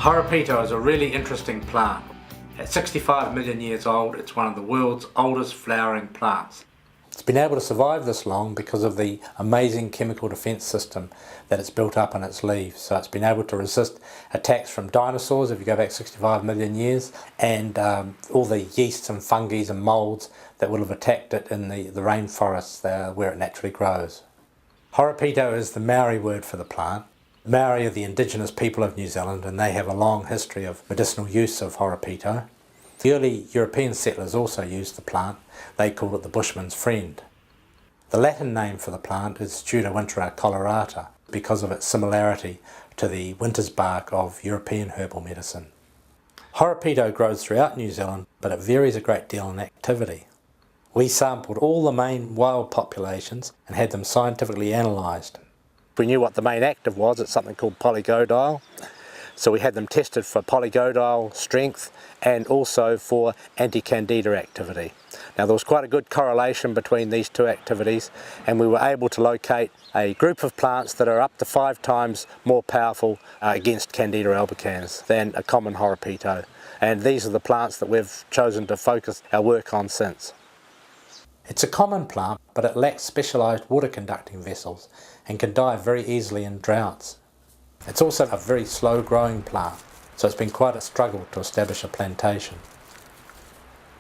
Horopito is a really interesting plant. At 65 million years old, it's one of the world's oldest flowering plants. It's been able to survive this long because of the amazing chemical defence system that it's built up in its leaves. So it's been able to resist attacks from dinosaurs, if you go back 65 million years, and all the yeasts and fungi and moulds that would have attacked it in the rainforests where it naturally grows. Horopito is the Maori word for the plant. Maori are the indigenous people of New Zealand, and they have a long history of medicinal use of Horopito. The early European settlers also used the plant. They called it the bushman's friend. The Latin name for the plant is Pseudowintera colorata because of its similarity to the winter's bark of European herbal medicine. Horopito grows throughout New Zealand, but it varies a great deal in activity. We sampled all the main wild populations and had them scientifically analysed. We knew what the main active was. It's something called polygodile. So we had them tested for polygodile strength and also for anti-candida activity. Now there was quite a good correlation between these two activities, and we were able to locate a group of plants that are up to 5 times more powerful against Candida albicans than a common Horopito. And these are the plants that we've chosen to focus our work on since. It's a common plant, but it lacks specialised water conducting vessels and can die very easily in droughts. It's also a very slow growing plant, so it's been quite a struggle to establish a plantation.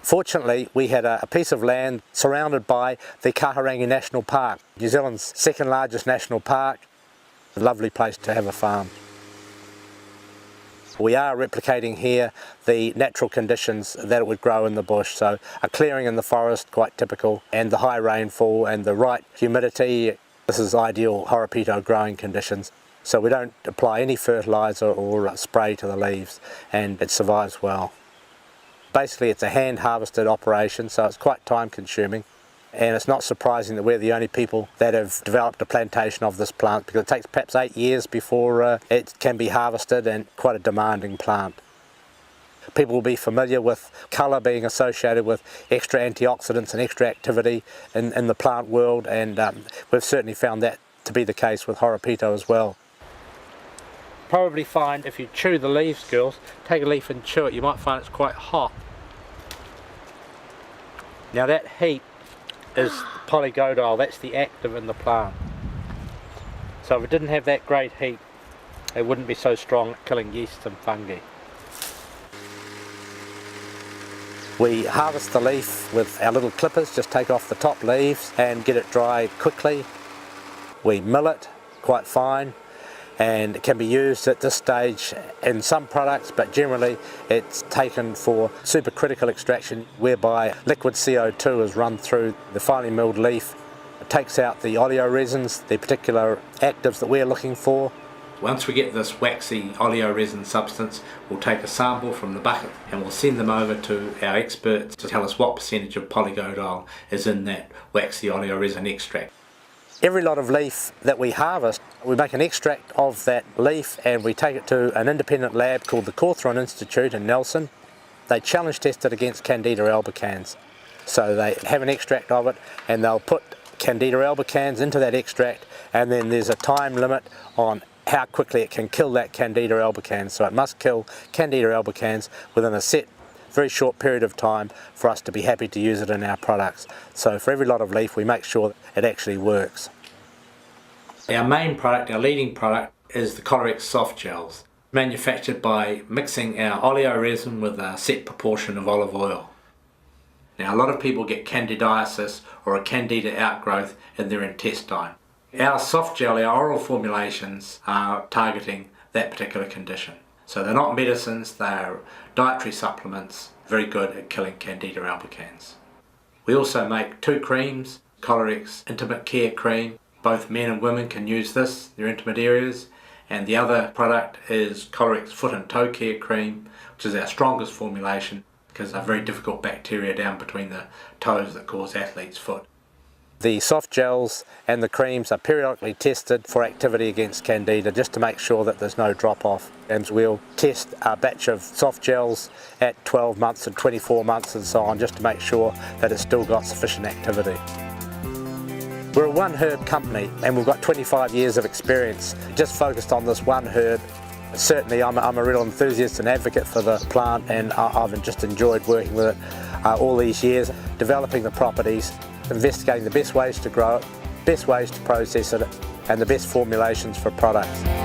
Fortunately, we had a piece of land surrounded by the Kahurangi National Park, New Zealand's second largest national park. A lovely place to have a farm. We are replicating here the natural conditions that it would grow in the bush, so a clearing in the forest, quite typical, and the high rainfall and the right humidity. This is ideal Horopito growing conditions, so we don't apply any fertiliser or spray to the leaves, and it survives well. Basically it's a hand harvested operation, so it's quite time consuming, and it's not surprising that we're the only people that have developed a plantation of this plant, because it takes perhaps 8 years before it can be harvested, and quite a demanding plant. People will be familiar with colour being associated with extra antioxidants and extra activity in the plant world, and we've certainly found that to be the case with Horopito as well. Probably find if you chew the leaves, girls, take a leaf and chew it, you might find it's quite hot. Now that heat is polygodile, that's the active in the plant. So if it didn't have that great heat, it wouldn't be so strong at killing yeasts and fungi. We harvest the leaf with our little clippers, just take off the top leaves and get it dry quickly. We mill it quite fine, and it can be used at this stage in some products, but generally it's taken for supercritical extraction, whereby liquid CO2 is run through the finely milled leaf. It takes out the oleoresins, the particular actives that we're looking for. Once we get this waxy oleoresin substance, we'll take a sample from the bucket and we'll send them over to our experts to tell us what percentage of polygodile is in that waxy oleoresin extract. Every lot of leaf that we harvest, we make an extract of that leaf and we take it to an independent lab called the Cawthron Institute in Nelson. They challenge test it against Candida albicans. So they have an extract of it and they'll put Candida albicans into that extract, and then there's a time limit on how quickly it can kill that Candida albicans. So it must kill Candida albicans within a set very short period of time for us to be happy to use it in our products. So for every lot of leaf we make sure that it actually works. Our main product, our leading product, is the Kolorex soft gels, manufactured by mixing our oleoresin with a set proportion of olive oil. Now a lot of people get candidiasis or a candida outgrowth in their intestine. Our soft gel, our oral formulations, are targeting that particular condition. So they're not medicines, they're dietary supplements, very good at killing Candida albicans. We also make 2 creams, Kolorex Intimate Care Cream. Both men and women can use this, their intimate areas. And the other product is Kolorex Foot and Toe Care Cream, which is our strongest formulation because they're very difficult bacteria down between the toes that cause athlete's foot. The soft gels and the creams are periodically tested for activity against Candida, just to make sure that there's no drop-off. And we'll test a batch of soft gels at 12 months and 24 months and so on, just to make sure that it's still got sufficient activity. We're a one herb company and we've got 25 years of experience just focused on this one herb. Certainly I'm a real enthusiast and advocate for the plant, and I've just enjoyed working with it all these years, developing the properties, investigating the best ways to grow it, best ways to process it, and the best formulations for products.